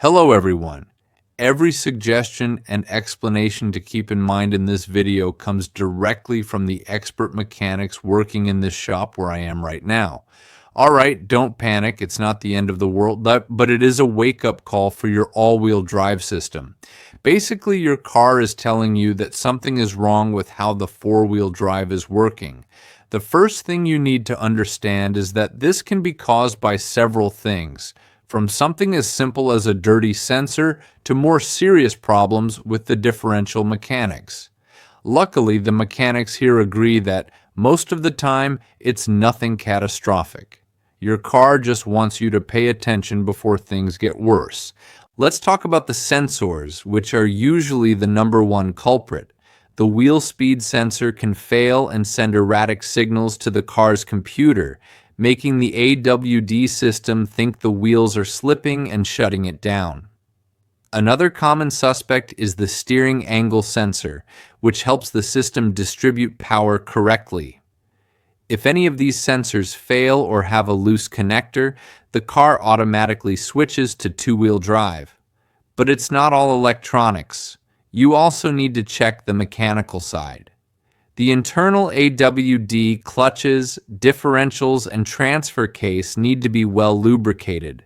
Hello everyone. Every suggestion and explanation to keep in mind in this video comes directly from the expert mechanics working in this shop where I am right now. Alright, don't panic, it's not the end of the world, but it is a wake-up call for your all-wheel drive system. Basically, your car is telling you that something is wrong with how the four-wheel drive is working. The first thing you need to understand is that this can be caused by several things, from something as simple as a dirty sensor to more serious problems with the differential mechanics. Luckily, the mechanics here agree that most of the time it's nothing catastrophic. Your car just wants you to pay attention before things get worse. Let's talk about the sensors, which are usually the number one culprit. The wheel speed sensor can fail and send erratic signals to the car's computer, making the AWD system think the wheels are slipping and shutting it down. Another common suspect is the steering angle sensor, which helps the system distribute power correctly. If any of these sensors fail or have a loose connector, the car automatically switches to two-wheel drive. But it's not all electronics. You also need to check the mechanical side. The internal AWD clutches, differentials, and transfer case need to be well lubricated.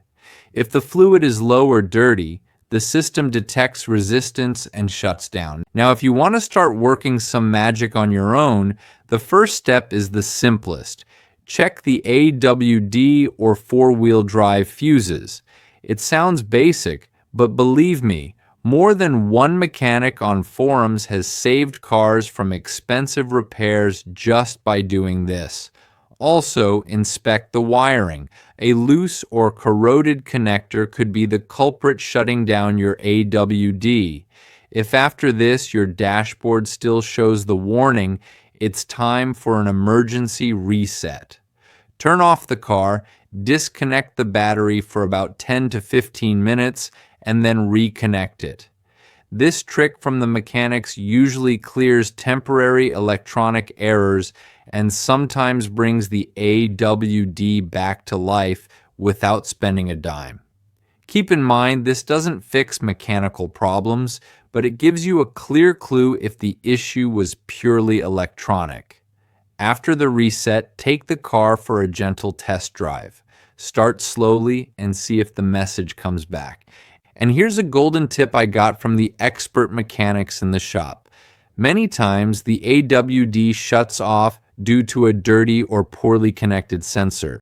If the fluid is low or dirty, the system detects resistance and shuts down. Now, if you want to start working some magic on your own, the first step is the simplest. Check the AWD or four-wheel drive fuses. It sounds basic, but believe me, more than one mechanic on forums has saved cars from expensive repairs just by doing this. Also, inspect the wiring. A loose or corroded connector could be the culprit shutting down your AWD. If after this your dashboard still shows the warning, it's time for an emergency reset. Turn off the car, disconnect the battery for about 10 to 15 minutes, and then reconnect it. This trick from the mechanics usually clears temporary electronic errors and sometimes brings the AWD back to life without spending a dime. Keep in mind, this doesn't fix mechanical problems, but it gives you a clear clue if the issue was purely electronic. After the reset, take the car for a gentle test drive. Start slowly and see if the message comes back. And here's a golden tip I got from the expert mechanics in the shop. Many times, the AWD shuts off due to a dirty or poorly connected sensor.